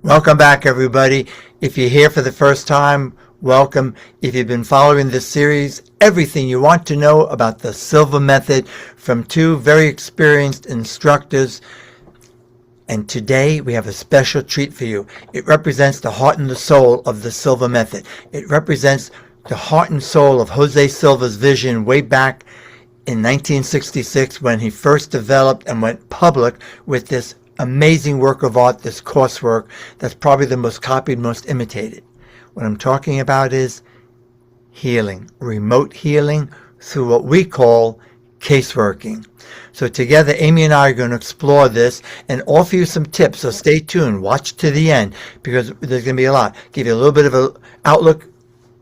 Welcome back, everybody. If you're here for the first time, welcome. If you've been following this series, everything you want to know about the Silva Method from two very experienced instructors. And today we have a special treat for you. It represents the heart and the soul of the Silva Method. It represents the heart and soul of Jose Silva's vision way back in 1966 when he first developed and went public with this amazing work of art, this coursework that's probably the most copied, most imitated. What I'm talking about is healing, remote healing through what we call caseworking. So together, Amy and I are going to explore this and offer you some tips. So stay tuned, watch to the end, because there's going to be a lot. Give you a little bit of an outlook,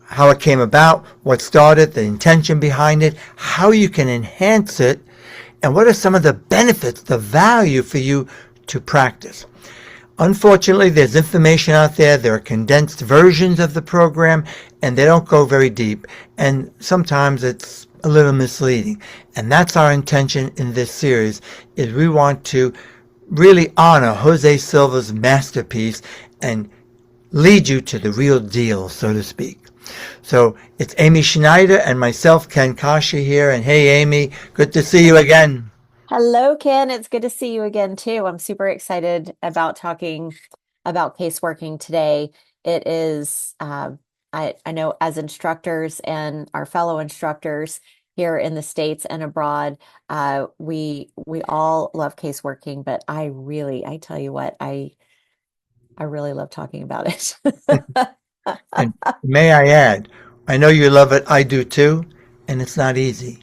how it came about, what started, the intention behind it, how you can enhance it, and what are some of the benefits, the value for you to practice. Unfortunately, there's information out there. There are condensed versions of the program, and they don't go very deep. And sometimes it's a little misleading. And that's our intention in this series, is we want to really honor Jose Silva's masterpiece and lead you to the real deal, so to speak. So it's Amy Schneider and myself, Ken Coscia here. And hey, Amy, good to see you again. Hello, Ken. It's good to see you again, too. I'm super excited about talking about caseworking today. It is, I know as instructors and our fellow instructors here in the States and abroad, we all love caseworking, but I tell you what, I really love talking about it. And may I add, I know you love it, I do too, and it's not easy,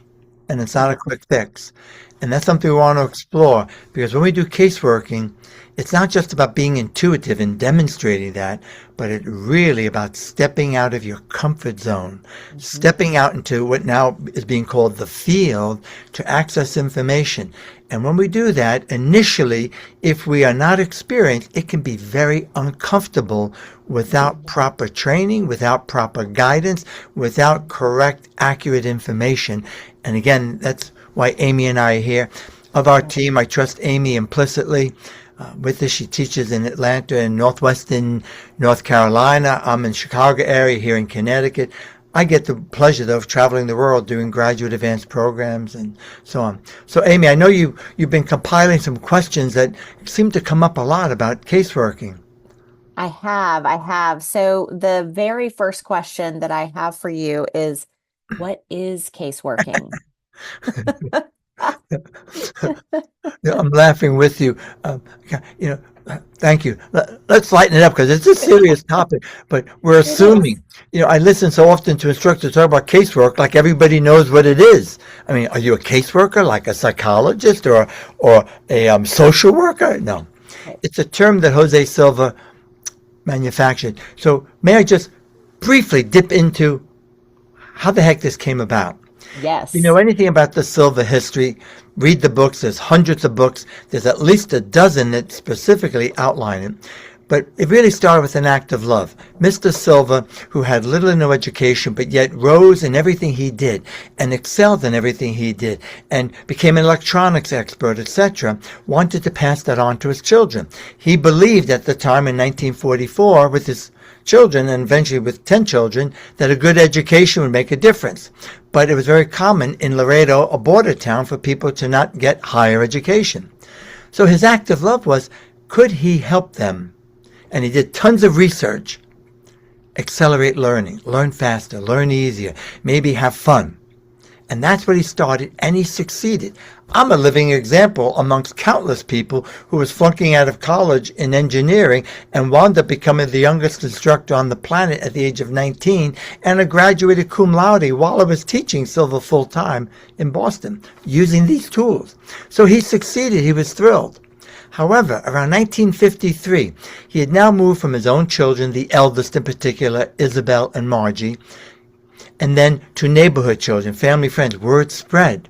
and it's not a quick fix. And that's something we want to explore, because when we do caseworking, it's not just about being intuitive and demonstrating that, but it's really about stepping out of your comfort zone, stepping out into what now is being called the field to access information. And when we do that, initially, if we are not experienced, it can be very uncomfortable without proper training, without proper guidance, without correct, accurate information. And again, that's why Amy and I are here. Of our team, I trust Amy implicitly. With this, she teaches in Atlanta and Northwestern North Carolina. I'm in Chicago area here in Connecticut. I get the pleasure, though, of traveling the world doing graduate advanced programs and so on. So, Amy, I know you've been compiling some questions that seem to come up a lot about caseworking. I have. So the very first question that I have for you is, what is caseworking? I'm laughing with you. You know, thank you. Let's lighten it up because it's a serious topic. But we're assuming. I listen so often to instructors talk about casework like everybody knows what it is. I mean, are you a caseworker, like a psychologist or a social worker? No, it's a term that Jose Silva manufactured. So may I just briefly dip into how the heck this came about? Yes. If you know anything about the Silva history, read the books. There's hundreds of books. There's at least a dozen that specifically outline it. But it really started with an act of love. Mr. Silva, who had little or no education, but yet rose in everything he did and excelled in everything he did and became an electronics expert, etc., wanted to pass that on to his children. He believed at the time in 1944 with his children and eventually with 10 children that a good education would make a difference. But it was very common in Laredo, a border town, for people to not get higher education. So his act of love was, could he help them? And he did tons of research. Accelerate learning, learn faster, learn easier, maybe have fun. And that's what he started, and he succeeded. I'm a living example amongst countless people who was flunking out of college in engineering and wound up becoming the youngest instructor on the planet at the age of 19 and a graduated cum laude while I was teaching Silva full-time in Boston using these tools. So he succeeded. He was thrilled. However, around 1953, he had now moved from his own children, the eldest in particular, Isabel and Margie, and then to neighborhood children, family, friends. Word spread.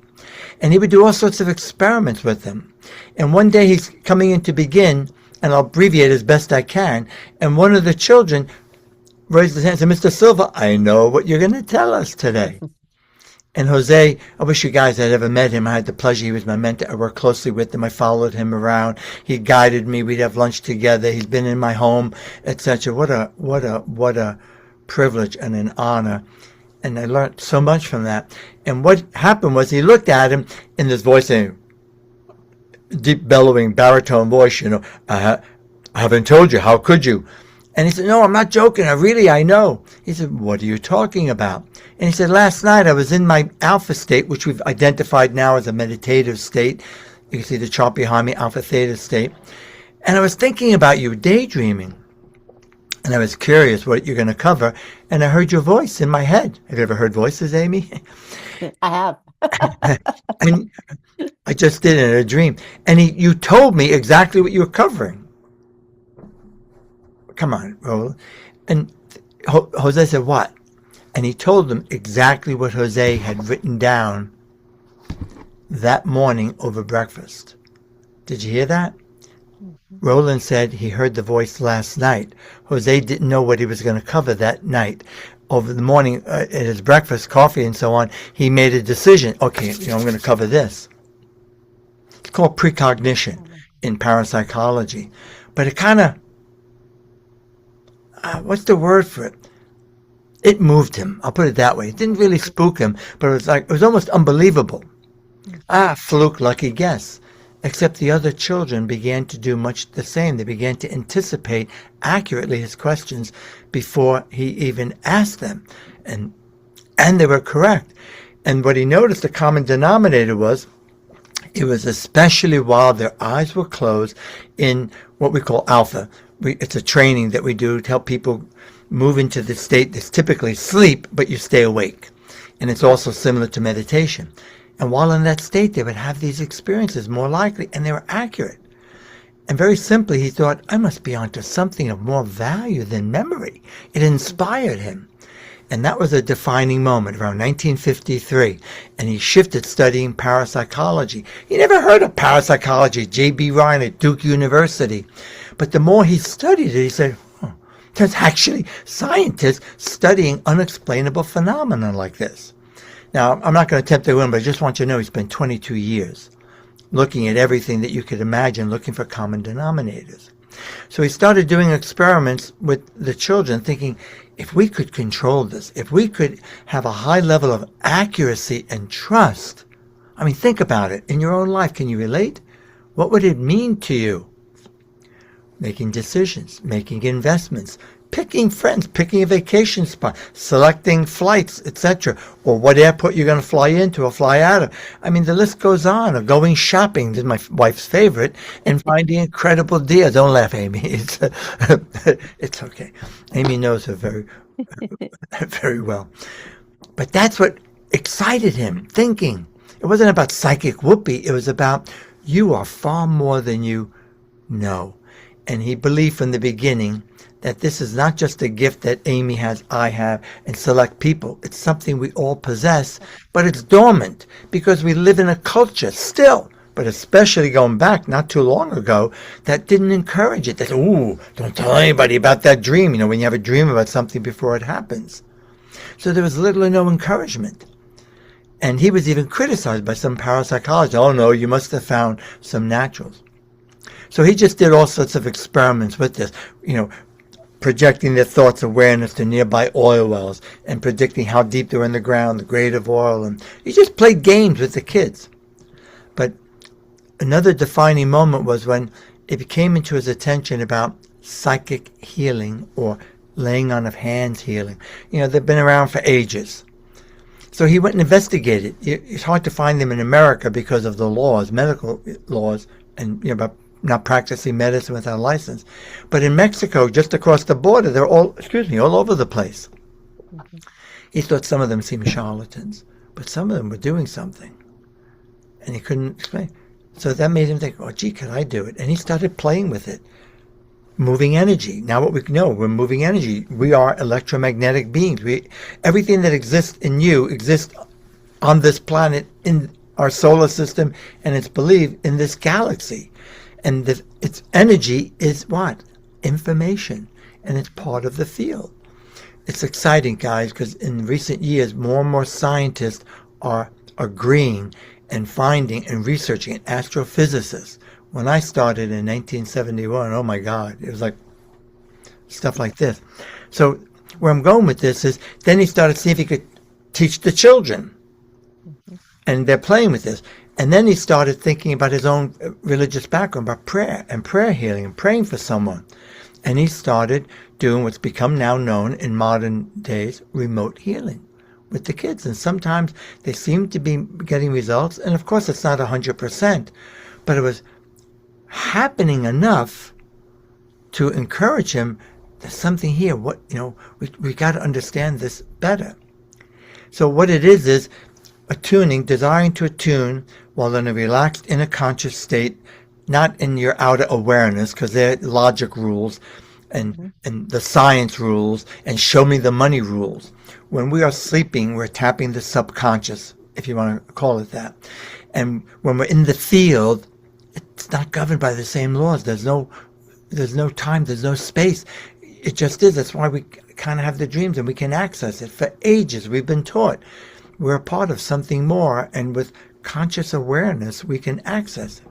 And he would do all sorts of experiments with them. And one day he's coming in to begin, and I'll abbreviate as best I can, and one of the children raised his hand and said, Mr. Silva, I know what you're going to tell us today. And Jose, I wish you guys had ever met him. I had the pleasure. He was my mentor. I worked closely with him. I followed him around. He guided me. We'd have lunch together. He's been in my home, etc. What a privilege and an honor. And I learned so much from that. And what happened was he looked at him in this voice, saying, deep bellowing baritone voice, I haven't told you. How could you? And he said, no, I'm not joking. I know. He said, what are you talking about? And he said, last night I was in my alpha state, which we've identified now as a meditative state. You can see the chart behind me, alpha theta state. And I was thinking about you, daydreaming. And I was curious what you're going to cover. And I heard your voice in my head. Have you ever heard voices, Amy? I have. And I just did it in a dream. And you told me exactly what you were covering. Come on, Roland. And Jose said, what? And he told them exactly what Jose had written down that morning over breakfast. Did you hear that? Roland said he heard the voice last night. Jose didn't know what he was going to cover that night. Over the morning, at his breakfast, coffee and so on, he made a decision. Okay, I'm going to cover this. It's called precognition in parapsychology. But it kind of, what's the word for it? It moved him. I'll put it that way. It didn't really spook him, but it was almost unbelievable. Fluke, lucky guess. Except the other children began to do much the same. They began to anticipate accurately his questions before he even asked them. And they were correct. And what he noticed, the common denominator was, it was especially while their eyes were closed in what we call alpha. It's a training that we do to help people move into the state that's typically sleep, but you stay awake. And it's also similar to meditation. And while in that state, they would have these experiences more likely, and they were accurate. And very simply, he thought, I must be onto something of more value than memory. It inspired him. And that was a defining moment around 1953. And he shifted studying parapsychology. He never heard of parapsychology, J.B. Ryan at Duke University. But the more he studied it, he said, there's actually scientists studying unexplainable phenomena like this. Now, I'm not going to attempt to win, but I just want you to know he spent 22 years looking at everything that you could imagine, looking for common denominators. So he started doing experiments with the children, thinking, if we could control this, if we could have a high level of accuracy and trust, I mean, think about it. In your own life, can you relate? What would it mean to you? Making decisions, making investments, picking friends, picking a vacation spot, selecting flights, etc., or what airport you're going to fly into or fly out of. I mean, the list goes on. Or going shopping, this is my wife's favorite, and finding incredible deals. Don't laugh, Amy. It's okay. Amy knows her very, very well. But that's what excited him, thinking. It wasn't about psychic whoopee. It was about you are far more than you know. And he believed from the beginning that this is not just a gift that Amy has, I have, and select people. It's something we all possess, but it's dormant because we live in a culture still, but especially going back not too long ago, that didn't encourage it. That, ooh, don't tell anybody about that dream, when you have a dream about something before it happens. So there was little or no encouragement. And he was even criticized by some parapsychologists. Oh no, you must have found some naturals. So he just did all sorts of experiments with this, projecting their thoughts awareness to nearby oil wells and predicting how deep they were in the ground, the grade of oil. And he just played games with the kids. But another defining moment was when it came into his attention about psychic healing or laying on of hands healing. They've been around for ages. So he went and investigated. It's hard to find them in America because of the laws, medical laws, and about not practicing medicine without a license. But in Mexico, just across the border, they're all over the place. Mm-hmm. He thought some of them seemed charlatans, but some of them were doing something. And he couldn't explain. So that made him think, could I do it? And he started playing with it. Moving energy. Now what we know, we're moving energy. We are electromagnetic beings. Everything that exists in you exists on this planet, in our solar system, and it's believed in this galaxy. And its energy is what? Information. And it's part of the field. It's exciting, guys, because in recent years, more and more scientists are agreeing and finding and researching, astrophysicists. When I started in 1971, oh my God, it was like stuff like this. So where I'm going with this is then he started seeing if he could teach the children. Mhm. And they're playing with this. And then he started thinking about his own religious background, about prayer and prayer healing and praying for someone. And he started doing what's become now known in modern days, remote healing with the kids. And sometimes they seem to be getting results. And of course, it's not 100%, but it was happening enough to encourage him. There's something here. We got to understand this better. So what it is attuning, desiring to attune while in a relaxed inner conscious state, not in your outer awareness, because they're logic rules and the science rules and show me the money rules. When we are sleeping, we're tapping the subconscious, if you want to call it that. And when we're in the field, it's not governed by the same laws. There's no time, there's no space. It just is. That's why we kind of have the dreams and we can access it. For ages, we've been taught we're a part of something more, and with conscious awareness, we can access it.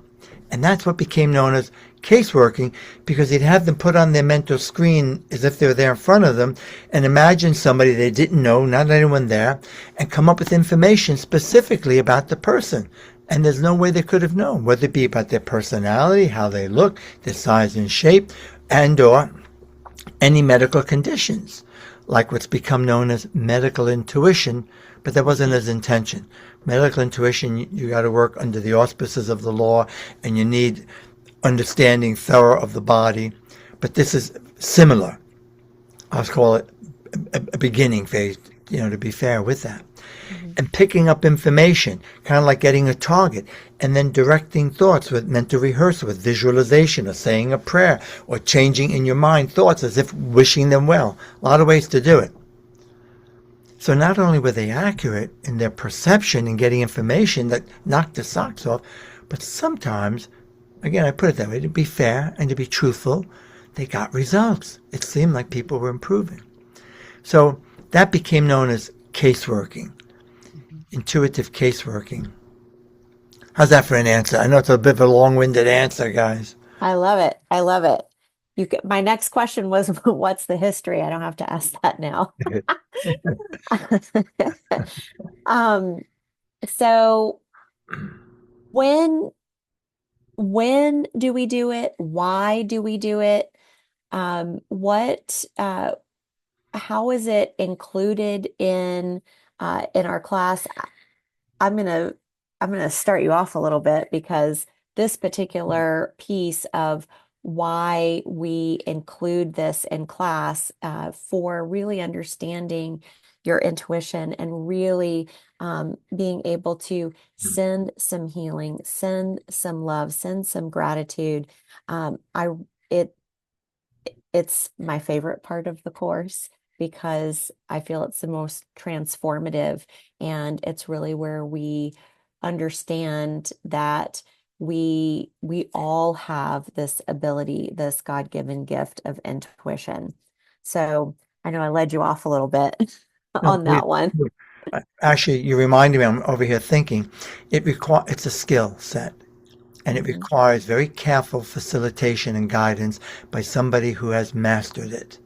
And that's what became known as caseworking, because he'd have them put on their mental screen as if they were there in front of them and imagine somebody they didn't know, not anyone there, and come up with information specifically about the person. And there's no way they could have known, whether it be about their personality, how they look, their size and shape, and or any medical conditions, like what's become known as medical intuition, but that wasn't his intention. Medical intuition, you got to work under the auspices of the law, and you need understanding thorough of the body. But this is similar. I'll call it a beginning phase, to be fair with that. Mm-hmm. And picking up information, kind of like getting a target, and then directing thoughts with mental rehearsal, with visualization, or saying a prayer, or changing in your mind thoughts as if wishing them well. A lot of ways to do it. So not only were they accurate in their perception and getting information that knocked the socks off, but sometimes, again, I put it that way, to be fair and to be truthful, they got results. It seemed like people were improving. So that became known as caseworking, intuitive caseworking. How's that for an answer? I know it's a bit of a long-winded answer, guys. I love it. I love it. My next question was, what's the history? I don't have to ask that now. So when do we do it? Why do we do it? How is it included in our class? I'm gonna start you off a little bit, because this particular piece of why we include this in class for really understanding your intuition and really being able to send some healing, send some love, send some gratitude. It's my favorite part of the course, because I feel it's the most transformative, and it's really where we understand that we all have this ability, this God-given gift of intuition. So I know I led you off a little bit No, on that one. Actually, you reminded me, I'm over here thinking, it's a skill set. And it Mhm. requires very careful facilitation and guidance by somebody who has mastered it.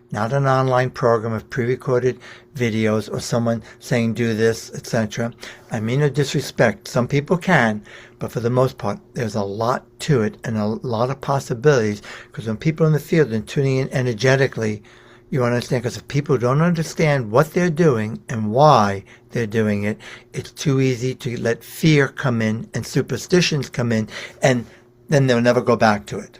Not an online program of pre-recorded videos or someone saying do this, etc. I mean no disrespect. Some people can, but for the most part, there's a lot to it and a lot of possibilities, because when people in the field are tuning in energetically, you understand, because if people don't understand what they're doing and why they're doing it, it's too easy to let fear come in and superstitions come in, and then they'll never go back to it.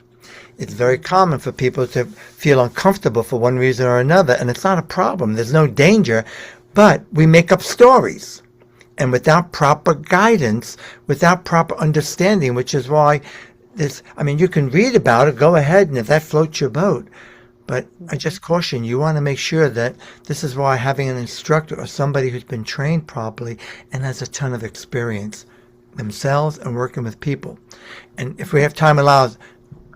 It's very common for people to feel uncomfortable for one reason or another, and it's not a problem. There's no danger, but we make up stories. And without proper guidance, without proper understanding, which is why you can read about it, go ahead, and if that floats your boat. But I just caution you want to make sure that this is why having an instructor or somebody who's been trained properly and has a ton of experience themselves and working with people. And if we have time allows,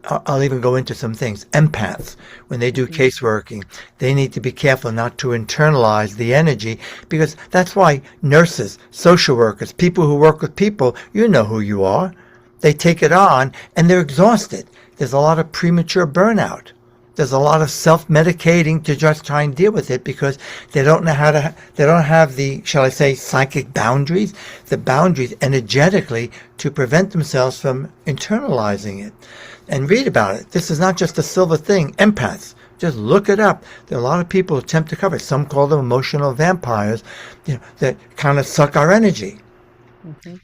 I'll even go into some things. Empaths, when they do Mhm. caseworking, they need to be careful not to internalize the energy, because that's why nurses, social workers, people who work with people, you know who you are. They take it on and they're exhausted. There's a lot of premature burnout. There's a lot of self-medicating to just try and deal with it because they don't have the, shall I say, psychic boundaries, the boundaries energetically to prevent themselves from internalizing it. And read about it. This is not just a silver thing. Empaths. Just look it up. There are a lot of people who attempt to cover it. Some call them emotional vampires, that kind of suck our energy. Mhm.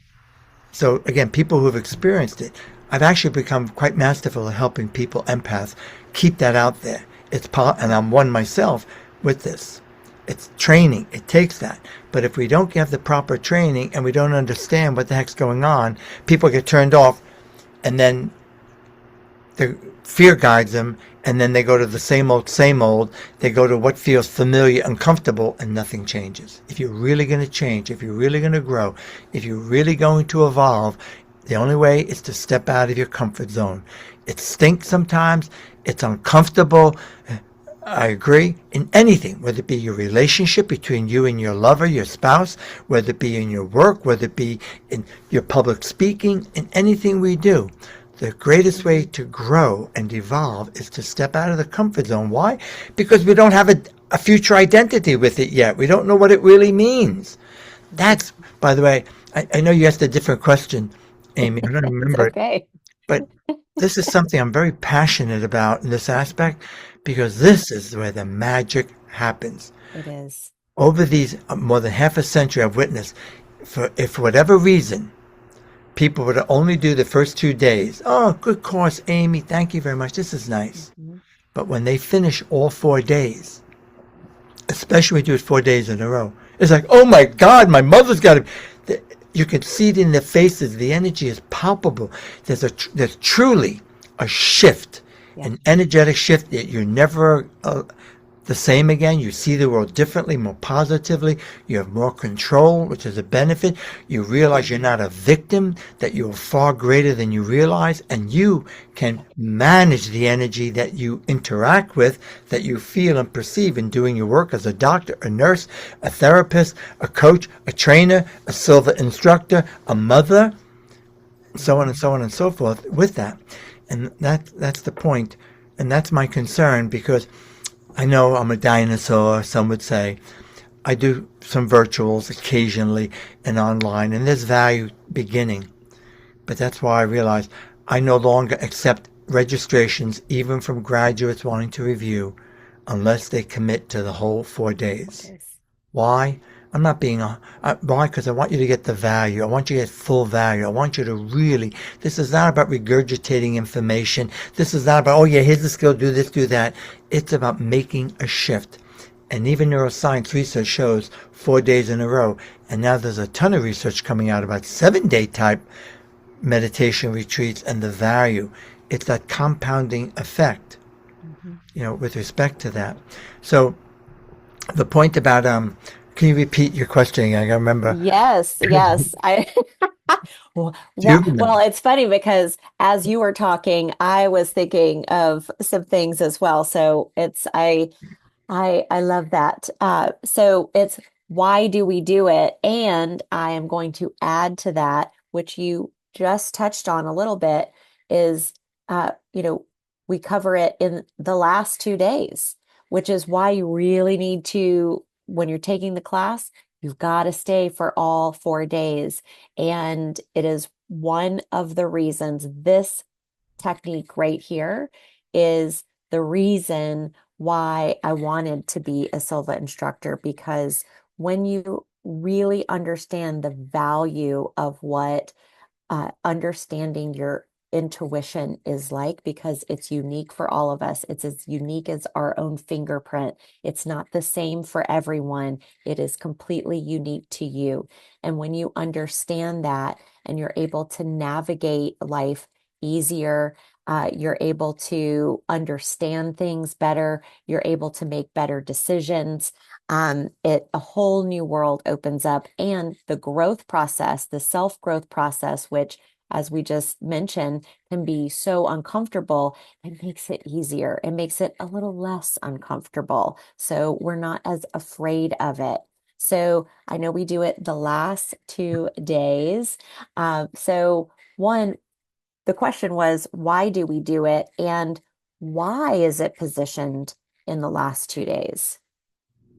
So again, people who have experienced it, I've actually become quite masterful at helping people, empaths, keep that out there. And I'm one myself with this. It's training. It takes that. But if we don't have the proper training and we don't understand what the heck's going on, people get turned off, and then the fear guides them, and then they go to the same old, same old. They go to what feels familiar and comfortable, and nothing changes. If you're really going to change, if you're really going to grow, if you're really going to evolve, the only way is to step out of your comfort zone. It stinks sometimes. It's uncomfortable. I agree. In anything, whether it be your relationship between you and your lover, your spouse, whether it be in your work, whether it be in your public speaking, in anything we do, the greatest way Mhm. to grow and evolve is to step out of the comfort zone. Why? Because we don't have a future identity with it yet. We don't know what it really means. Mhm. That's, by the way, I know you asked a different question, Amy. I don't It's remember it, okay. but this is something I'm very passionate about in this aspect, because this is where the magic happens. It is. Over these more than half a century, I've witnessed, if for whatever reason people would only do the first 2 days. Oh, good course, Amy. Thank you very much. This is nice. Mhm. But when they finish all 4 days, especially when you do it 4 days in a row, it's like, oh my God, my mother's got to. You can see it in their faces. The energy is palpable. There's truly a shift, Yeah. an energetic shift that you're never the same again. You see the world differently, more positively. You have more control, which is a benefit. You realize you're Mhm. not a victim, that you're far greater than you realize, and you can manage the energy that you interact with, that you feel and perceive in doing your work as a doctor, a nurse, a therapist, a coach, a trainer, a silver instructor, a mother, so on and Mhm. so on and so forth with that. And that's the point. And that's my concern, because I know I'm a dinosaur, some would say. I do some virtuals occasionally and online, and there's value beginning. But that's why I realized I no longer accept registrations, even from graduates wanting to review, unless they commit to the whole 4 days. Yes. Why? I'm not being why? Because I want you to get the value. I want you to get full value. I want you to really. This is not about regurgitating information. This is not about, oh yeah, here's the skill, do this, do that. It's about making a shift. And even neuroscience research shows 4 days in a row. And now there's a ton of research coming out about 7 day type meditation retreats and the value. It's that compounding effect, Mhm. with respect to that. So the point about can you repeat your question again? I gotta remember. Yes, yes. I You well, remember. it's funny because as you were talking, I was thinking of some things as well. So I love that. So it's why do we do it? And I am going to add to that, which you just touched on a little bit, is we cover it in the last 2 days, which is why you really need to, when you're taking the class, you've got to stay for all 4 days. And it is one of the reasons this technique right here is the reason why I wanted to be a Silva instructor, because when you really understand the value of what understanding your intuition is like, because it's unique for all of us. It's as unique as our own fingerprint. It's not the same for everyone. It is completely unique to you. And when you understand that and you're able to navigate life easier, you're able to understand things better, you're able to make better decisions. A whole new world opens up, and the growth process, the self-growth process, which as we just mentioned, can be so uncomfortable. It makes it easier. It makes it a little less uncomfortable. So we're not as afraid of it. So I know we do it the last 2 days. So one, the question was, why do we do it? And why is it positioned in the last 2 days?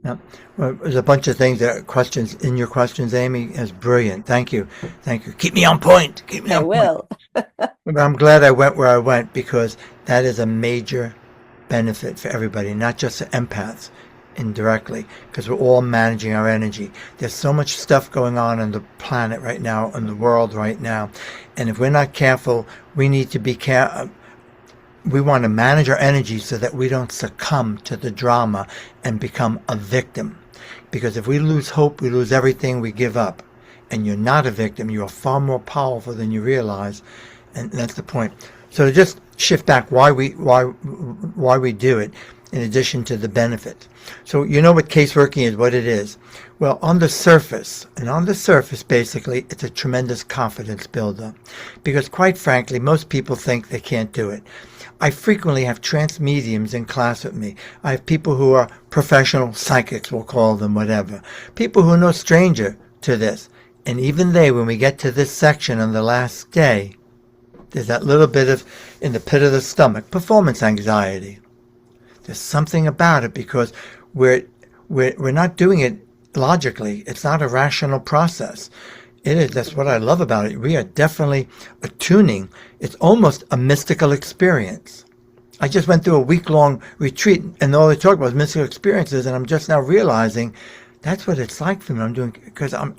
Yeah. Well, there's a bunch of things that questions in your questions, Amy, is brilliant. Thank you. Thank you. Keep me on point. Keep me I on point. will. But I'm glad I went where I went because that is a major benefit for everybody, not just the empaths indirectly, because we're all managing our energy. There's so much stuff going on the planet right now, in the world right now. And if we're not careful, we need to be careful. We want to manage our energy so that we don't succumb to the drama and become a victim. Because if we lose hope, we lose everything, we give up. And you're not a victim. You are far more powerful than you realize. And that's the point. So to just shift back why we do it, in addition to the benefit. So you know what caseworking is, what it is. Well, on the surface, basically, it's a tremendous confidence builder. Because quite frankly, most people think they can't do it. I frequently have trance mediums in class with me. I have people who are professional psychics, we'll call them, whatever. People who are no stranger to this. And even they, when we get to this section on the last day, there's that little bit of, in the pit of the stomach, performance anxiety. There's something about it because we're not doing it logically. It's not a rational process. It is. That's what I love about it. We are definitely attuning. It's almost a mystical experience. I just went through a week-long retreat, and all they talk about was mystical experiences, and I'm just now realizing that's what it's like for me. I'm doing because I'm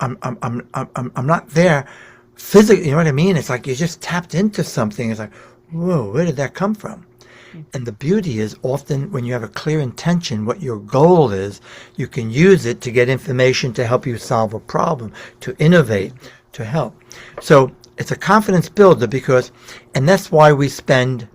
not there physically. You know what I mean? It's like you just tapped into something. It's like, whoa, where did that come from? And the beauty is often when you have a clear intention, what your goal is, you can use it to get information to help you solve a problem, to innovate, to help. So it's a confidence builder because, and that's why we spend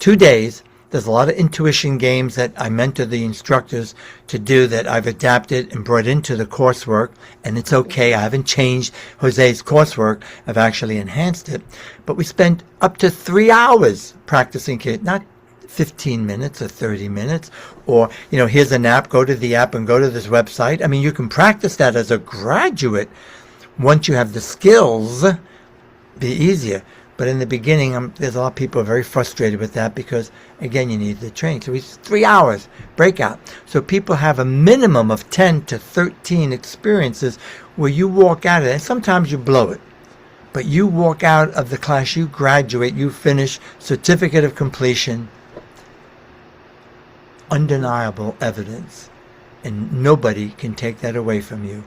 2 days. There's a lot of intuition games that I mentor the instructors to do that I've adapted and brought into the coursework. And it's okay. I haven't changed Jose's coursework. I've actually enhanced it. But we spend up to 3 hours practicing it, not 15 minutes or 30 minutes, or, here's an app, go to the app and go to this website. I mean, you can practice that as a graduate. Once you have the skills, be easier. But in the beginning, there's a lot of people who are very frustrated with that because, again, you need the training. So it's 3 hours breakout. So people have a minimum of 10 to 13 experiences where you walk out of it, and sometimes you blow it. But you walk out of the class, you graduate, you finish, certificate of completion, undeniable evidence. And nobody can take that away from you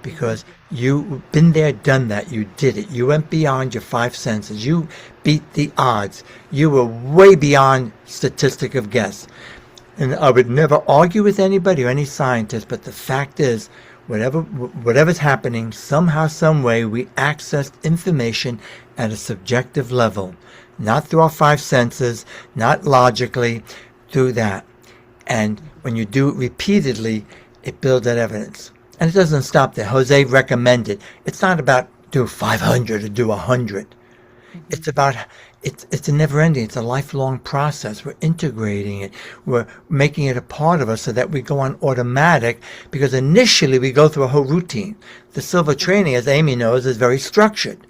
because you've been there, done that. You did it. You went beyond your 5 senses. You beat the odds. You were way beyond statistic of guess. And I would never argue with anybody or any scientist, but the fact is, whatever's happening, somehow, some way, we accessed information at a subjective level, not through our 5 senses, not logically, through that. And when you do it repeatedly, it builds that evidence. And it doesn't stop there. Jose recommended. It's not about do 500 or do 100. It's about, it's a never ending. It's a lifelong process. We're integrating it. We're making it a part of us so that we go on automatic because initially we go through a whole routine. The Silva training, as Amy knows, is very structured.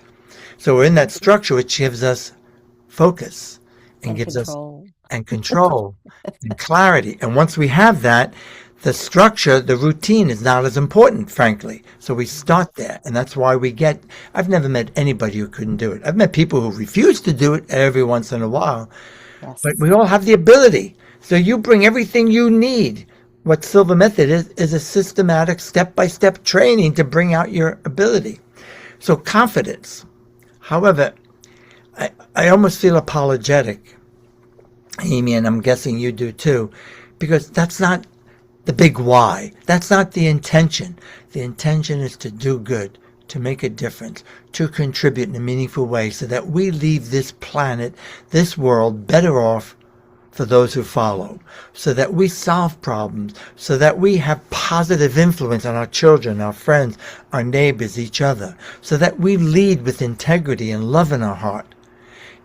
So we're in that structure, which gives us focus and gives Control. us and control and clarity. And once we have that, the structure, the routine is not as important, frankly. So we start there. And that's why I've never met anybody who couldn't do it. I've met people who refuse to do it every once in a while. Yes. But we all have the ability. So you bring everything you need. What Silva Method is a systematic step-by-step training to bring out your ability. So confidence. However, I almost feel apologetic, Amy, and I'm guessing you do too, because that's not the big why. That's not the intention. The intention is to do good, to make a difference, to contribute in a meaningful way so that we leave this planet, this world, better off for those who follow, so that we solve problems, so that we have positive influence on our children, our friends, our neighbors, each other, so that we lead with integrity and love in our heart.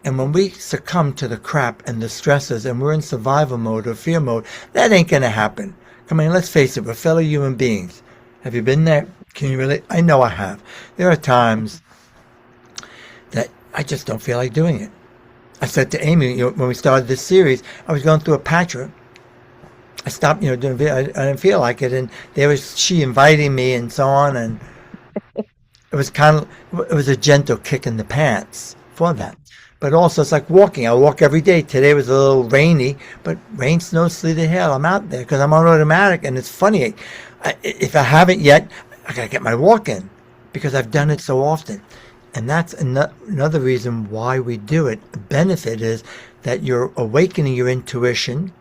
And when we succumb to the crap and the stresses and we're in survival mode or fear mode, that ain't going to happen. Come on, let's face it, we're fellow human beings. Have you been there? Can you relate? I know I have. There are times that I just don't feel like doing it. I said to Amy, when we started this series, I was going through a patch. I stopped, doing video. I didn't feel like it, and there was she inviting me and so on, and it was a gentle kick in the pants for that. But also, it's like walking. I walk every day. Today was a little rainy, but rain, snow, sleet, or hail, I'm out there because I'm on automatic, and it's funny. If I haven't yet, I gotta get my walk in because I've done it so often. And that's another reason why we do it. The benefit is that you're awakening your intuition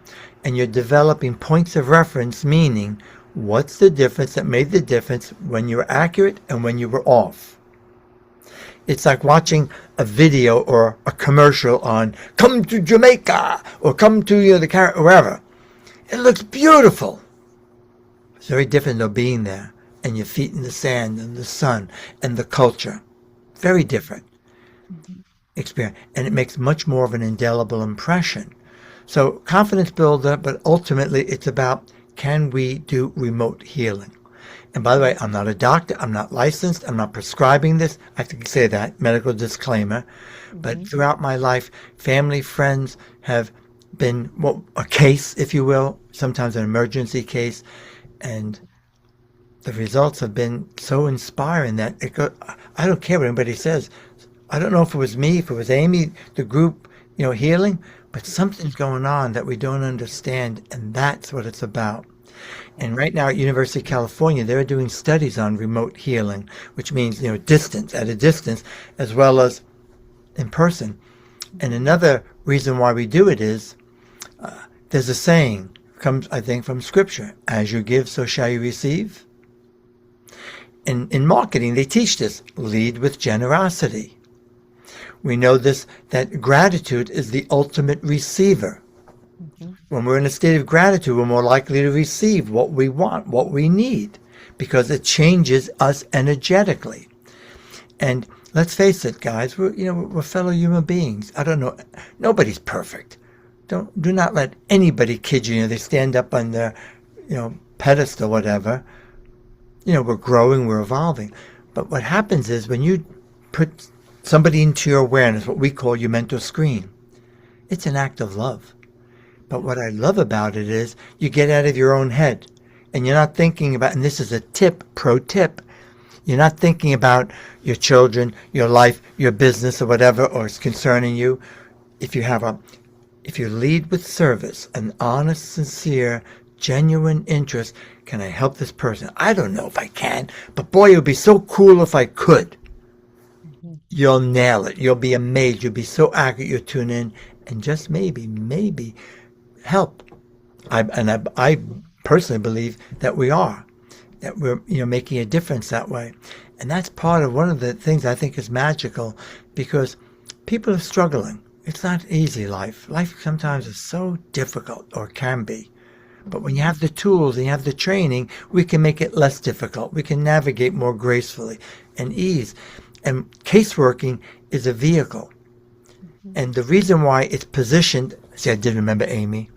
and you're developing points of reference, meaning what's the difference that made the difference when you were accurate and when you were off. It's like watching a video or a commercial on come to Jamaica or come to the Caribbean, wherever. It looks beautiful. It's very different than being there and your feet in the sand and the sun and the culture. Very different experience, and it makes much more of an indelible impression. So confidence builder, but ultimately it's about, can we do remote healing? And by the way, I'm not a doctor, I'm not licensed, I'm not prescribing this. I have to say that, medical disclaimer. But throughout my life, family, friends have been a case, if you will, sometimes an emergency case, and the results have been so inspiring that I don't care what anybody says. I don't know if it was me, if it was Amy, the group, healing, but something's going on that we don't understand, and that's what it's about. And right now at University of California, they're doing studies on remote healing, which means, at a distance, as well as in person. And another reason why we do it is, there's a saying, comes, I think, from Scripture, as you give, so shall you receive. In marketing, they teach this, lead with generosity. We know this, that gratitude is the ultimate receiver. When we're in a state of gratitude, we're more likely to receive what we want, what we need, because it changes us energetically. And let's face it, guys, we're fellow human beings. I don't know, nobody's perfect. Do not let anybody kid you. They stand up on their, pedestal, whatever. We're growing, we're evolving. But what happens is when you put somebody into your awareness, what we call your mental screen, it's an act of love. But what I love about it is you get out of your own head and you're not thinking about, and this is a pro tip, you're not thinking about your children, your life, your business or whatever, or it's concerning you. If you lead with service, an honest, sincere, genuine interest, can I help this person? I don't know if I can, but boy, it would be so cool if I could. You'll nail it. You'll be amazed. You'll be so accurate. You'll tune in and just maybe help. I personally believe that we're making a difference that way. And that's part of one of the things I think is magical, because people are struggling. It's not easy, life. Life sometimes is so difficult, or can be. But when you have the tools and you have the training, we can make it less difficult. We can navigate more gracefully and ease. And caseworking is a vehicle. And the reason why it's positioned, see, I did remember Amy,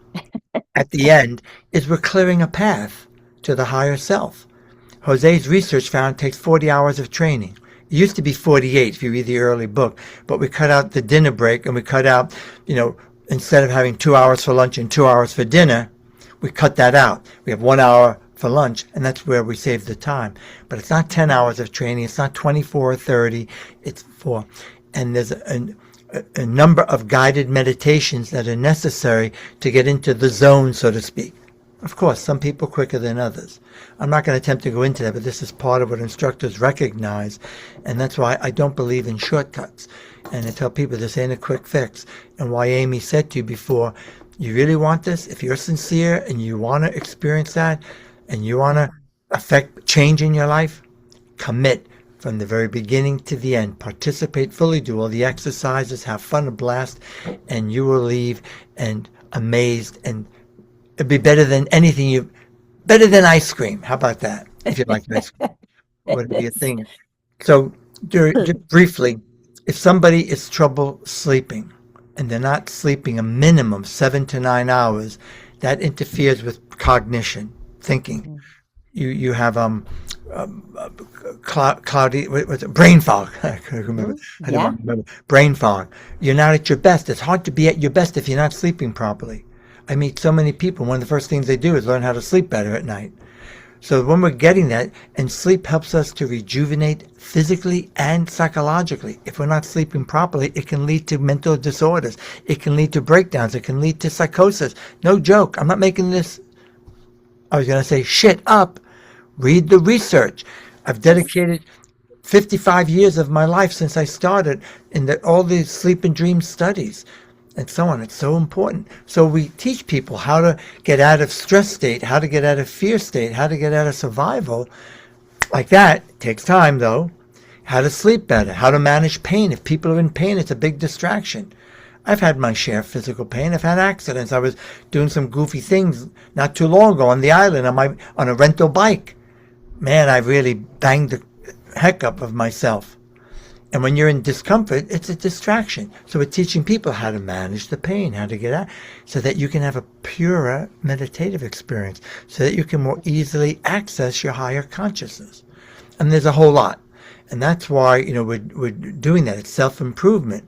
at the end, is we're clearing a path to the higher self. Jose's research found it takes 40 hours of training. It used to be 48 if you read the early book, but we cut out the dinner break and we cut out, instead of having 2 hours for lunch and 2 hours for dinner, we cut that out. We have 1 hour for lunch, and that's where we save the time. But it's not 10 hours of training. It's not 24 or 30. It's 4. And there's a number of guided meditations that are necessary to get into the zone, so to speak. Of course, some people quicker than others. I'm not going to attempt to go into that, but this is part of what instructors recognize, and that's why I don't believe in shortcuts. And I tell people this ain't a quick fix. And why Amy said to you before, you really want this? If you're sincere and you want to experience that, and you want to affect change in your life, commit from the very beginning to the end. Participate fully, do all the exercises, have fun, a blast, and you will leave and amazed, and it'd be better than anything better than ice cream. How about that? If you like ice cream, would be a Yes. thing. So, just briefly, if somebody is trouble sleeping and they're not sleeping a minimum 7 to 9 hours, that interferes with cognition, thinking. Mm. You have cloudy, what was it, brain fog. I can't remember. Mhm. I don't Yeah. want to remember. Brain fog. You're not at your best. It's hard to be at your best if you're not sleeping properly. I meet so many people. One of the first things they do is learn how to sleep better at night. So when we're getting that, and sleep helps us to rejuvenate physically and psychologically. If we're not sleeping properly, it can lead to mental disorders. It can lead to breakdowns. It can lead to psychosis. No joke. I'm not making this, I was going to say, shit up. Read the research. I've Yes. dedicated 55 years of my life since I started in all these sleep and dream studies and so on. It's so important. So we teach people how to get out of stress state, how to get out of fear state, how to get out of survival. Like that. It takes time though. How to sleep better, how to manage pain. If people are in pain, it's a big distraction. I've had my share of physical pain. I've had accidents. I was doing some goofy things not too long ago on the island on a rental bike. Man, I really banged the heck up of myself. And when you're in discomfort, it's a distraction. So we're teaching people how to manage the pain, how to get out, so that you can have a purer meditative experience, so that you can more easily access your higher consciousness. And there's a whole lot. And that's why, we're doing that. It's self-improvement.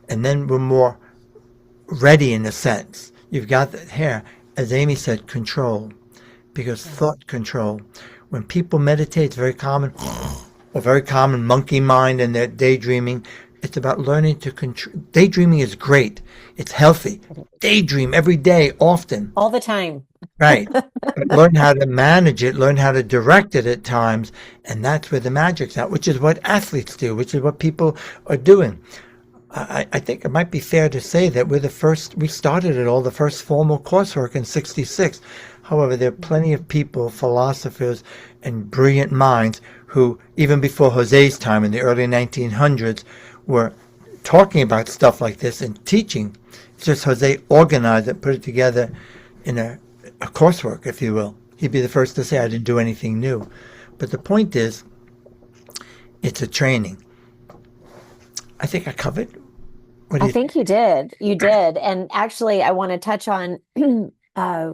And then we're more ready in a sense. You've got that here, as Amy said, control. Because Yes. thought control, when people meditate, it's very common, a very common monkey mind and they're daydreaming. It's about learning to control. Daydreaming is great. It's healthy. Daydream every day, often. All the time. Right. But learn how to manage it, learn how to direct it at times, and that's where the magic's at, which is what athletes do, which is what people are doing. I think it might be fair to say that we started it all, the first formal coursework in 66. However, there are plenty of people, philosophers, and brilliant minds who, even before Jose's time in the early 1900s, were talking about stuff like this and teaching. It's just Jose organized it, put it together in a coursework, if you will. He'd be the first to say I didn't do anything new. But the point is, it's a training. I think I covered. What do I you think? think you did. You did. And actually, I want to touch on, uh,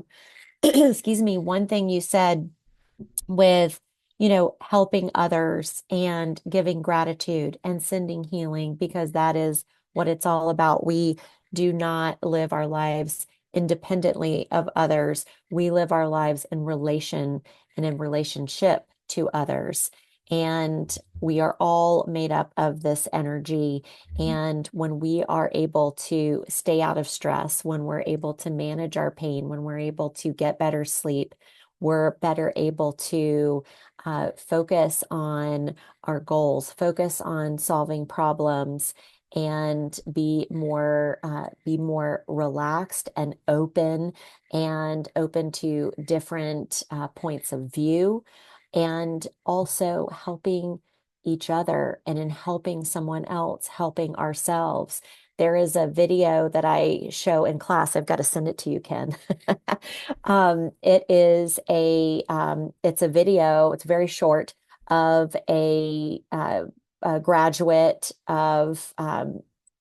excuse me, one thing you said with, helping others and giving gratitude and sending healing, because that is what it's all about. We do not live our lives independently of others. We live our lives in relation and in relationship to others. And we are all made up of this energy. And when we are able to stay out of stress, when we're able to manage our pain, when we're able to get better sleep, we're better able to focus on our goals, focus on solving problems, and be more relaxed and open to different points of view, and also helping each other, and in helping someone else, helping ourselves. There is a video that I show in class. I've got to send it to you, Ken. It's a video, it's very short, of a graduate of,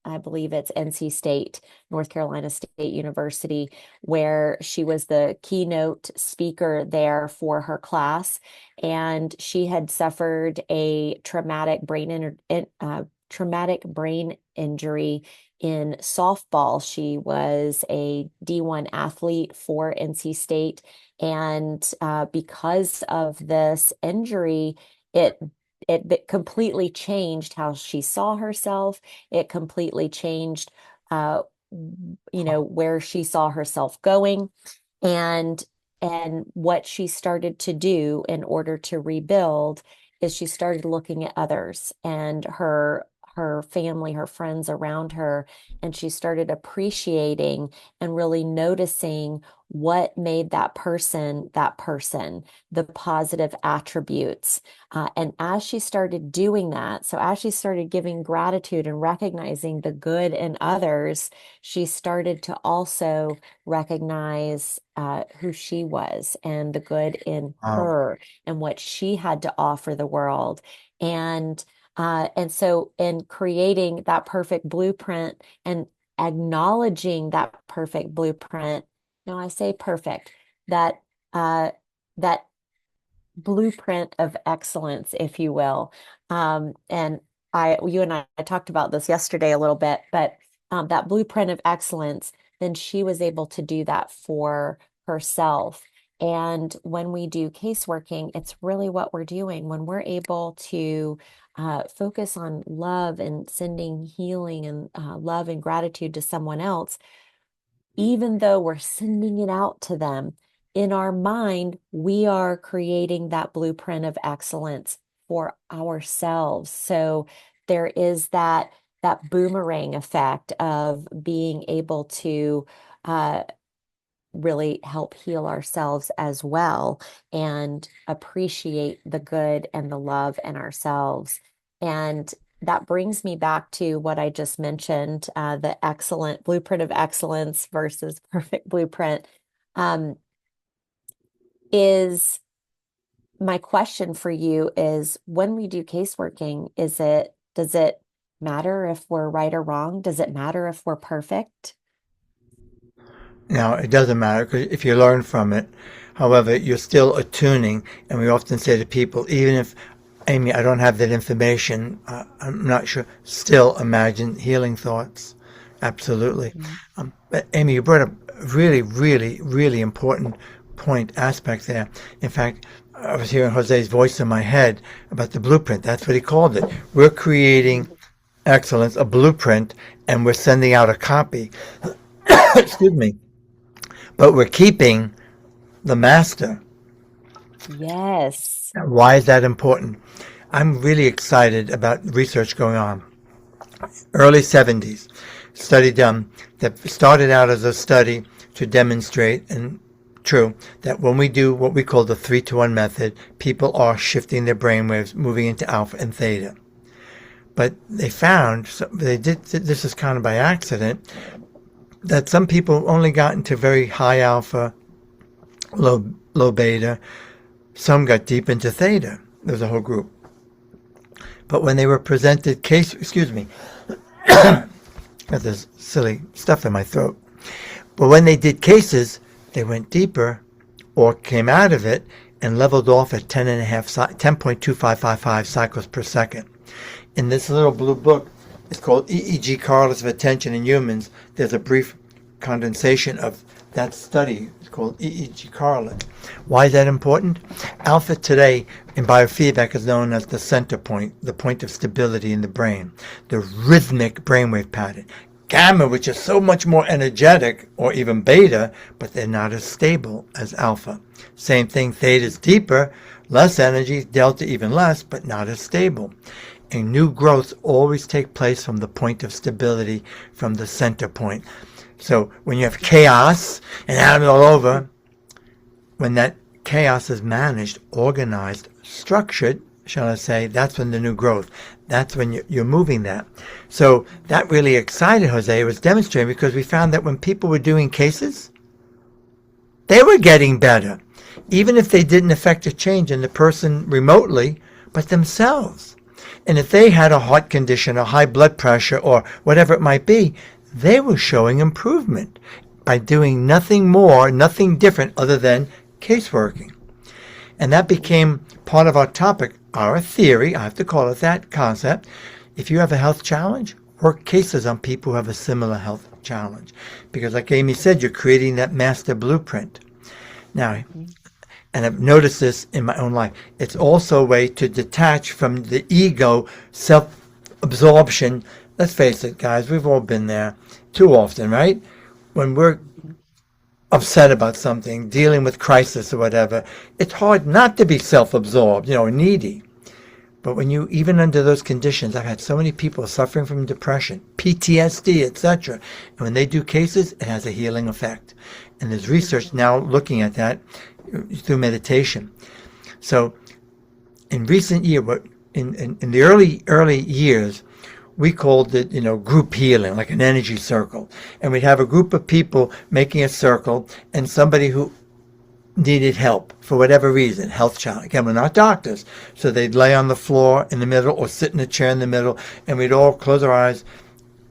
I believe it's NC State, North Carolina State University, where she was the keynote speaker there for her class. And she had suffered a traumatic brain injury in softball. She was a D1 athlete for NC State. And because of this injury, it completely changed how she saw herself. It completely changed, uh, where she saw herself going, and what she started to do in order to rebuild is she started looking at others and her family, her friends around her, and she started appreciating and really noticing what made that person, the positive attributes. And as she started doing that, so as she started giving gratitude and recognizing the good in others, she started to also recognize who she was and the good in Wow. her and what she had to offer the world. And so in creating that perfect blueprint and acknowledging that perfect blueprint, now I say perfect, that that blueprint of excellence, if you will. And you and I talked about this yesterday a little bit, but that blueprint of excellence, then she was able to do that for herself. And when we do caseworking, it's really what we're doing. When we're able to focus on love and sending healing and love and gratitude to someone else, even though we're sending it out to them, in our mind, we are creating that blueprint of excellence for ourselves. So there is that boomerang effect of being able to uh, really help heal ourselves as well and appreciate the good and the love in ourselves. And that brings me back to what I just mentioned, the excellent blueprint of excellence versus perfect blueprint. Um, is my question for you is when we do caseworking, does it matter if we're right or wrong? Does it matter if we're perfect? Now, it doesn't matter because if you learn from it, however, you're still attuning. And we often say to people, even if, Amy, I don't have that information, I'm not sure, still imagine healing thoughts. Absolutely. Mhm. But Amy, you brought up a really, really, really important point aspect there. In fact, I was hearing Jose's voice in my head about the blueprint. That's what he called it. We're creating excellence, a blueprint, and we're sending out a copy. Excuse me. But we're keeping the master. Yes. Why is that important? I'm really excited about research going on. Early 70s, study done that started out as a study to demonstrate, and true, that when we do what we call the 3-to-1 method, people are shifting their brainwaves, moving into alpha and theta. But they found, they did this is kind of by accident, that some people only got into very high alpha, low beta. Some got deep into theta. There was a whole group. But when they were presented excuse me, got this silly stuff in my throat. But when they did cases, they went deeper or came out of it and leveled off at 10.2555 cycles per second. In this little blue book, it's called EEG Correlates of Attention in Humans. There's a brief condensation of that study. It's called EEG correlate. Why is that important? Alpha today in biofeedback is known as the center point, the point of stability in the brain, the rhythmic brainwave pattern. Gamma, which is so much more energetic, or even beta, but they're not as stable as alpha. Same thing, theta is deeper, less energy, delta even less, but not as stable. And new growths always take place from the point of stability, from the center point. So when you have chaos and atoms all over, when that chaos is managed, organized, structured, shall I say, that's when the new growth, that's when you're moving that. So that really excited Jose. It was demonstrated because we found that when people were doing cases, they were getting better, even if they didn't affect a change in the person remotely, but themselves. And if they had a heart condition, or high blood pressure, or whatever it might be, they were showing improvement by doing nothing more, nothing different other than caseworking. And that became part of our topic, our theory, I have to call it that, concept. If you have a health challenge, work cases on people who have a similar health challenge. Because like Amy said, you're creating that master blueprint. Now, and I've noticed this in my own life, it's also a way to detach from the ego, self-absorption. Let's face it, guys, we've all been there too often, right? When we're upset about something, dealing with crisis or whatever, it's hard not to be self-absorbed, needy. But when you, even under those conditions, I've had so many people suffering from depression, PTSD, etc. And when they do cases, it has a healing effect. And there's research now looking at that through meditation. So in recent years, in the early years, we called it, group healing, like an energy circle. And we'd have a group of people making a circle and somebody who needed help for whatever reason, health challenge. Again, we're not doctors. So they'd lay on the floor in the middle or sit in a chair in the middle, and we'd all close our eyes,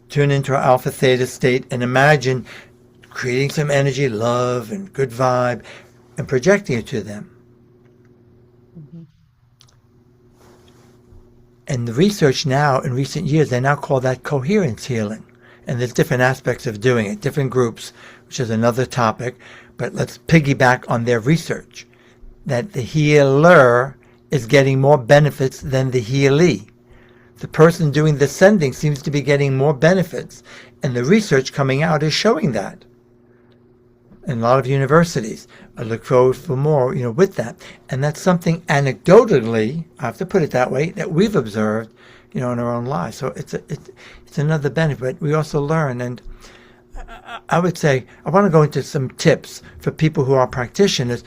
tune into our alpha theta state, and imagine creating some energy, love, and good vibe, and projecting it to them. Mhm. And the research now, in recent years, they now call that coherence healing. And there's different aspects of doing it, different groups, which is another topic. But let's piggyback on their research that the healer is getting more benefits than the healee. The person doing the sending seems to be getting more benefits. And the research coming out is showing that. In a lot of universities, I look forward for more, with that. And that's something anecdotally, I have to put it that way, that we've observed, in our own lives. So it's another benefit. We also learn, and I would say I want to go into some tips for people who are practitioners,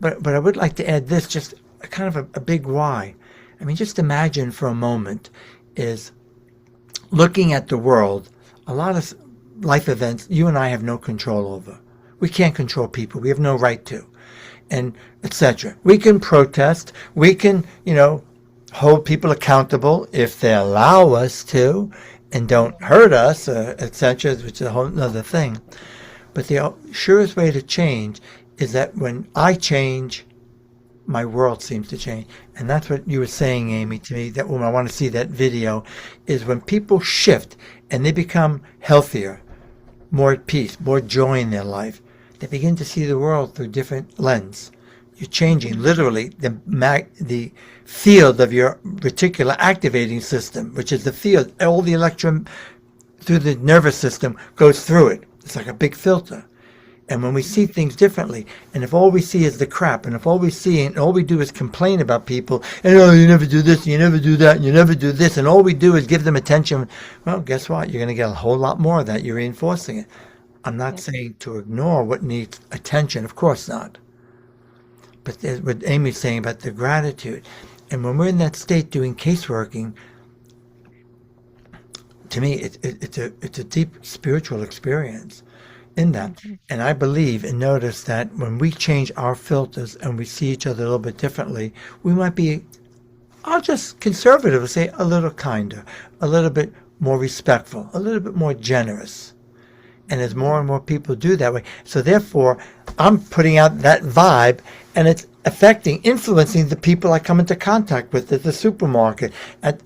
but I would like to add this, just kind of a big why. I mean, just imagine for a moment is looking at the world. A lot of life events you and I have no control over. We can't control people. We have no right to, and etc. We can protest. We can, hold people accountable if they allow us to, and don't hurt us, etc., which is a whole other thing. But the surest way to change is that when I change, my world seems to change. And that's what you were saying, Amy, to me, that when I want to see that video, is when people shift and they become healthier, more at peace, more joy in their life, they begin to see the world through different lens. You're changing literally the field of your reticular activating system, which is the field. All the electron through the nervous system goes through it. It's like a big filter. And when we see things differently, and if all we see is the crap, and if all we see and all we do is complain about people, and you never do this, and you never do that, and you never do this, and all we do is give them attention, well, guess what? You're going to get a whole lot more of that. You're reinforcing it. I'm not saying to ignore what needs attention. Of course not. But there's what Amy's saying about the gratitude. And when we're in that state doing caseworking, to me, it's a deep spiritual experience in that. And I believe and notice that when we change our filters and we see each other a little bit differently, we might be, I'll just conservatively say, a little kinder, a little bit more respectful, a little bit more generous. And as more and more people do that way, so therefore, I'm putting out that vibe, and it's affecting, influencing the people I come into contact with at the supermarket, at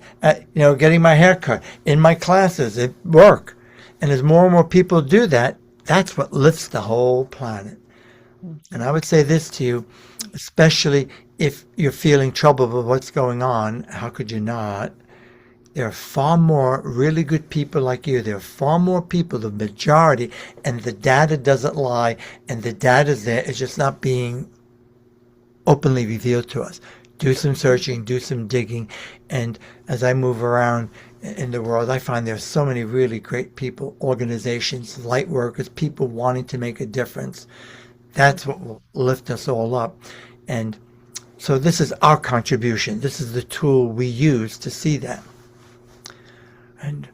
getting my hair cut, in my classes, at work. And as more and more people do that, that's what lifts the whole planet. And I would say this to you, especially if you're feeling troubled with what's going on, how could you not? There are far more really good people like you. There are far more people, the majority, and the data doesn't lie, and the data's there. It's just not being openly revealed to us. Do some searching, do some digging, and as I move around in the world, I find there are so many really great people, organizations, light workers, people wanting to make a difference. That's what will lift us all up. And so this is our contribution. This is the tool we use to see that. And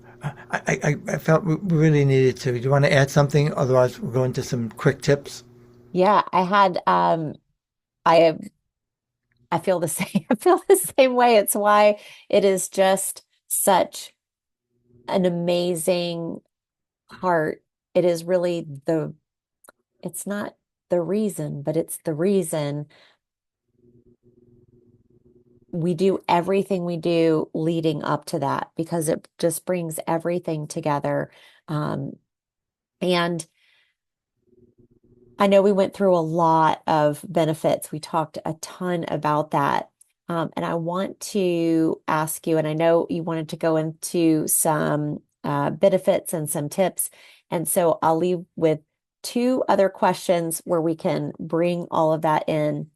I felt we really needed to. Do you want to add something? Otherwise, we'll go into some quick tips. Yeah, I I feel the same. I feel the same way. It's why it is just such an amazing part. It is really it's not the reason, but it's the reason we do everything we do leading up to that, because it just brings everything together. And I know we went through a lot of benefits. We talked a ton about that. And I want to ask you, and I know you wanted to go into some benefits and some tips. And so I'll leave with two other questions where we can bring all of that in.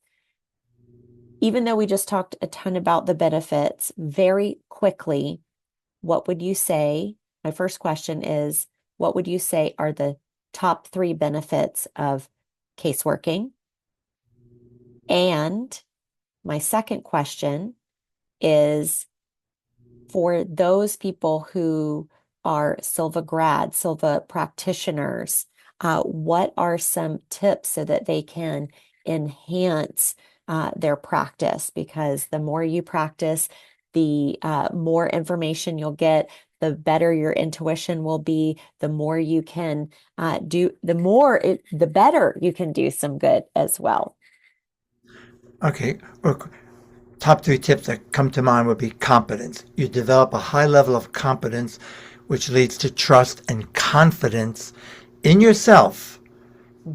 even though we just talked a ton about the benefits, very quickly, what would you say? My first question is, what would you say are the top three benefits of caseworking? And my second question is for those people who are Silva grads, Silva practitioners, what are some tips so that they can enhance their practice? Because the more you practice, the more information you'll get, the better your intuition will be, the more you can the better you can do some good as well. Okay. Top three tips that come to mind would be competence. You develop a high level of competence, which leads to trust and confidence in yourself,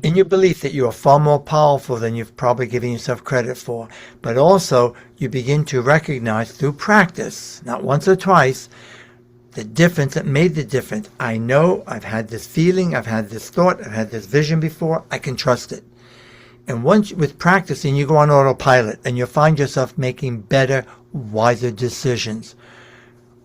in Mhm. your belief that you are far more powerful than you've probably given yourself credit for. But also, you begin to recognize through practice, not once or twice, the difference that made the difference. I know I've had this feeling, I've had this thought, I've had this vision before, I can trust it. And once with practicing, you go on autopilot and you'll find yourself making better, wiser decisions.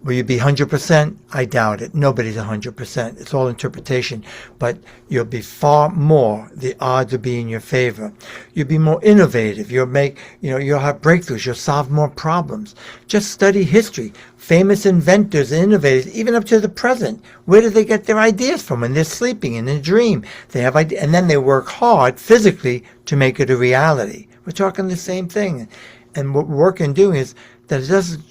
Will you be 100%? I doubt it. Nobody's 100%. It's all interpretation. But you'll be far more, the odds will be in your favor. You'll be more innovative. You'll have breakthroughs. You'll solve more problems. Just study history. Famous inventors and innovators, even up to the present. Where do they get their ideas from when they're sleeping in a dream? They have ideas, and then they work hard physically to make it a reality. We're talking the same thing. And what work and doing is that it doesn't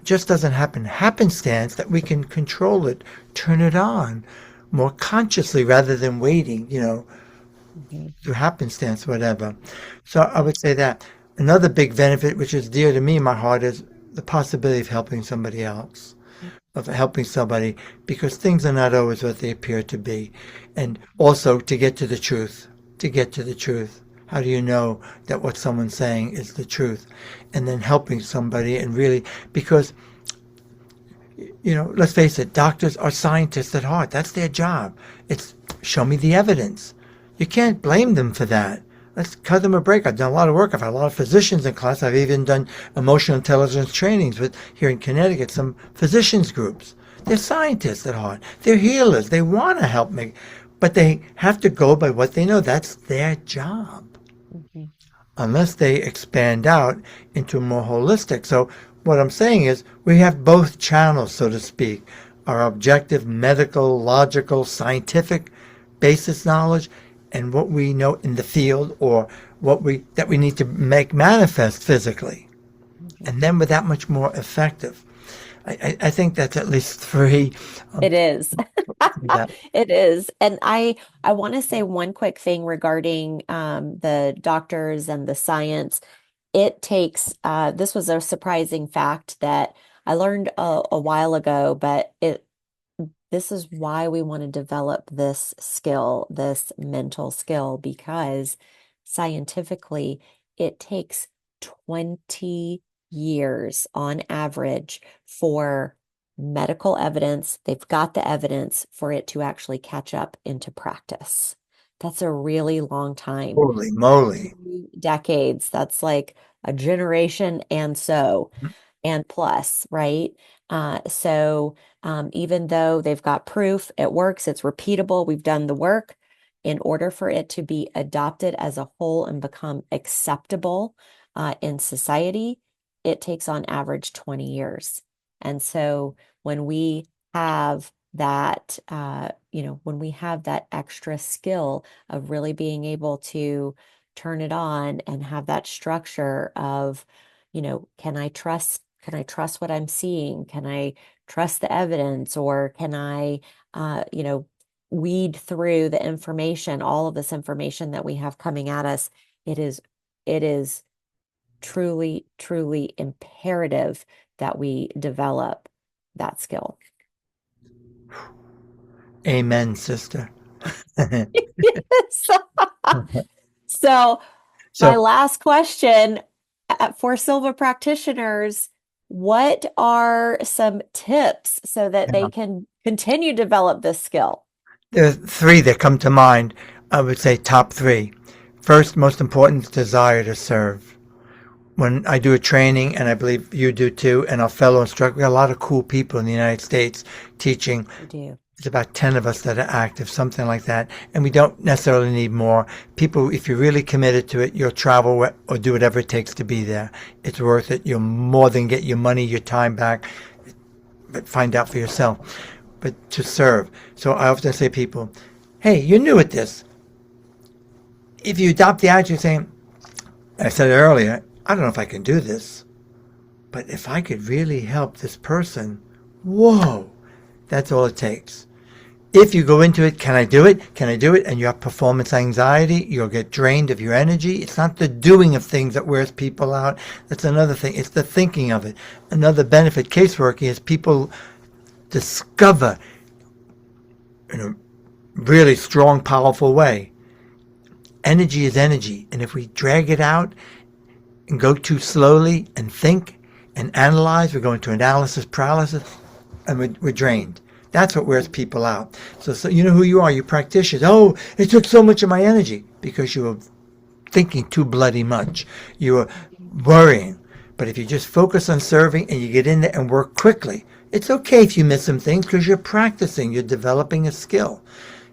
just doesn't happen happenstance, that we can control it, turn it on more consciously rather than waiting, Mhm. through happenstance, whatever. So I would say that another big benefit, which is dear to me in my heart, is the possibility of helping somebody else, of helping somebody, because things are not always what they appear to be. And also to get to the truth, to get to the truth. How do you know that what someone's saying is the truth? And then helping somebody and really, because, let's face it, doctors are scientists at heart. That's their job. It's show me the evidence. You can't blame them for that. Let's cut them a break. I've done a lot of work. I've had a lot of physicians in class. I've even done emotional intelligence trainings with here in Connecticut, some physicians groups. They're scientists at heart. They're healers. They want to help me, but they have to go by what they know. That's their job Mhm. unless they expand out into more holistic. So what I'm saying is we have both channels, so to speak, our objective, medical, logical, scientific basis knowledge and what we know in the field or that we need to make manifest physically. Mhm. And then we're that much more effective. I think that's at least three. Um, It is. that, It is. And I want to say one quick thing regarding the doctors and the science. It takes this was a surprising fact that I learned a while ago, but this is why we want to develop this skill, this mental skill, because scientifically it takes 20 years on average for medical evidence. They've got the evidence for it to actually catch up into practice. That's a really long time. Holy moly. 2 decades. That's like a generation and plus, right? So even though they've got proof, it works, it's repeatable, we've done the work. In order for it to be adopted as a whole and become acceptable in society, it takes on average 20 years. And so when we have that, when we have that extra skill of really being able to turn it on and have that structure of, can I trust what I'm seeing? Can I trust the evidence or can I, weed through the information, all of this information that we have coming at us? It is, it is truly, truly imperative that we develop that skill. Amen, sister. So, so my So last question for Silva practitioners, what are some tips so that they yeah, can continue to develop this skill? there are three that come to mind. I would say top three. First, most important, is desire to serve. when I do a training, and I believe you do too, and our fellow instructor, we got a lot of cool people in the United States teaching. We do. It's about 10 of us that are active, something like that. And we don't necessarily need more. People, if you're really committed to it, you'll travel or do whatever it takes to be there. It's worth it. You'll more than get your money, your time back, but find out for yourself. But to serve. So I often say to people, hey, you're new at this. If you adopt the attitude saying, I said it earlier, I don't know if I can do this, but if I could really help this person, whoa, that's all it takes. If you go into it, can I do it? Can I do it? And you have performance anxiety, you'll get drained of your energy. It's not the doing of things that wears people out. That's another thing. It's the thinking of it. Another benefit caseworking is people discover in a really strong, powerful way. Energy is energy. And if we drag it out and go too slowly and think and analyze, we go into analysis paralysis and we're drained. That's what wears people out. So you know who you are, you practitioners. Oh, it took so much of my energy because you were thinking too bloody much. You were worrying. But if you just focus on serving and you get in there and work quickly, it's okay if you miss some things because you're practicing, you're developing a skill.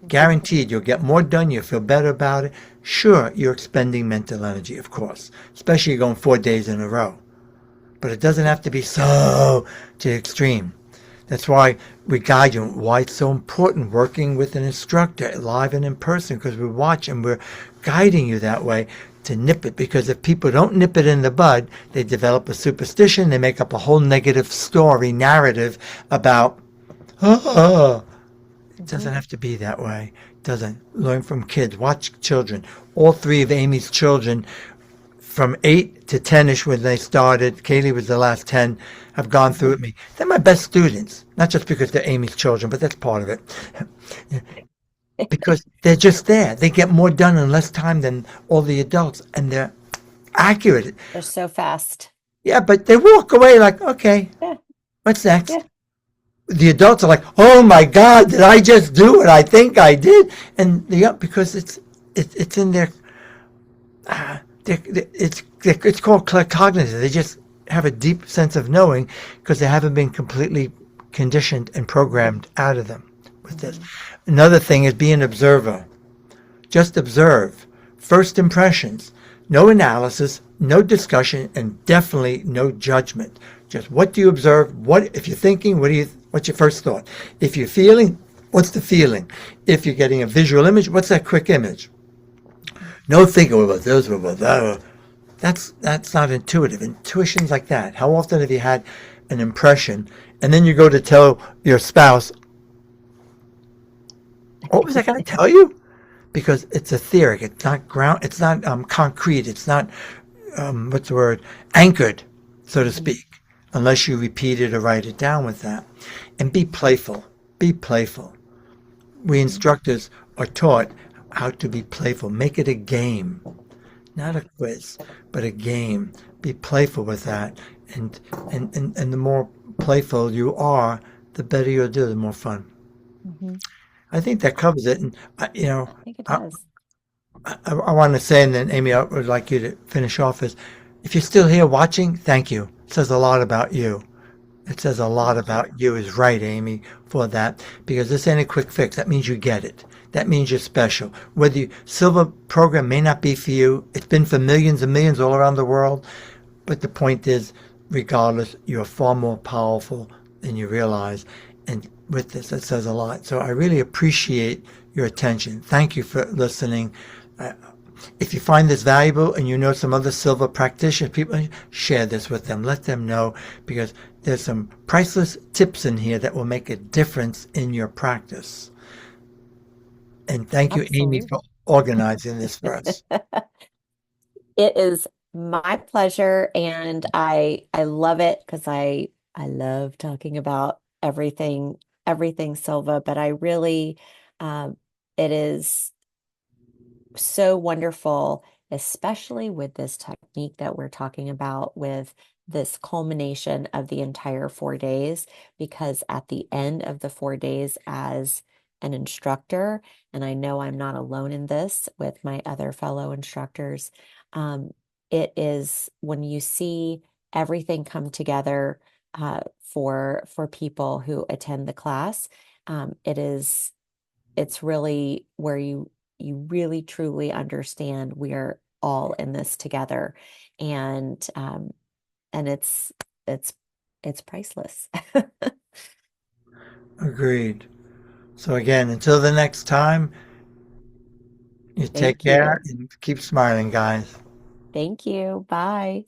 Guaranteed, you'll get more done, you'll feel better about it. Sure, you're expending mental energy, of course, especially going 4 days in a row. But it doesn't have to be so to the extreme. That's why we guide you, why it's so important working with an instructor live and in person, because we watch and we're guiding you that way to nip it. Because if people don't nip it in the bud, they develop a superstition, they make up a whole negative story, narrative about, oh, it doesn't have to be that way. It doesn't. Learn from kids, watch children. All three of Amy's children from 8 to 10ish when they started, Kaylee was the last 10, have gone through with me. They're my best students, not just because they're Amy's children, but that's part of it. Because they're just there. They get more done in less time than all the adults, and they're accurate. They're so fast. Yeah, but they walk away like, okay, Yeah, what's next? yeah. The adults are like, oh my God, did I just do what I think I did? And because it's in their it's called cognitive. They just have a deep sense of knowing because they haven't been completely conditioned and programmed out of them with this. Another thing is be an observer. Just observe. First impressions. No analysis, no discussion, and definitely no judgment. Just what do you observe? What if you're thinking? What's your first thought? If you're feeling, what's the feeling? If you're getting a visual image, what's that quick image? No thinking about this, about that. That's not intuitive. Intuition's like that. How often have you had an impression and then you go to tell your spouse, what was I going to tell you? Because it's etheric. It's not ground. It's not concrete. It's not what's the word? Anchored, so to speak, unless you repeat it or write it down with that. And be playful. Be playful. We instructors are taught how to be playful. Make it a game, not a quiz, but a game. Be playful with that, and the more playful you are, the better you'll do. The more fun. Hmm. I think that covers it. And I think it I, does. I want to say, and then Amy, I would like you to finish off. Is if you're still here watching, thank you. It says a lot about you. It says a lot about you. Is right, Amy, for that, because this ain't a quick fix. That means you get it. That means you're special. Whether you Silva program may not be for you, it's been for millions and millions all around the world. But the point is, regardless, you're far more powerful than you realize. And with this, that says a lot. So I really appreciate your attention. Thank you for listening. If you find this valuable and you know some other Silva practitioners, people, share this with them. Let them know, because there's some priceless tips in here that will make a difference in your practice. And thank you, Amy, Absolutely. for organizing this for us. It is my pleasure, and I love it because I love talking about everything Silva, but I really it is so wonderful, especially with this technique that we're talking about, with this culmination of the entire 4 days, because at the end of the 4 days, as an instructor, and I know I'm not alone in this with my other fellow instructors, um, it is when you see everything come together for people who attend the class, it's really where you really truly understand we're all in this together, and and it's it's priceless. Agreed. So again, until the next time, you take Thank care you. and keep smiling, guys. Thank you. Bye.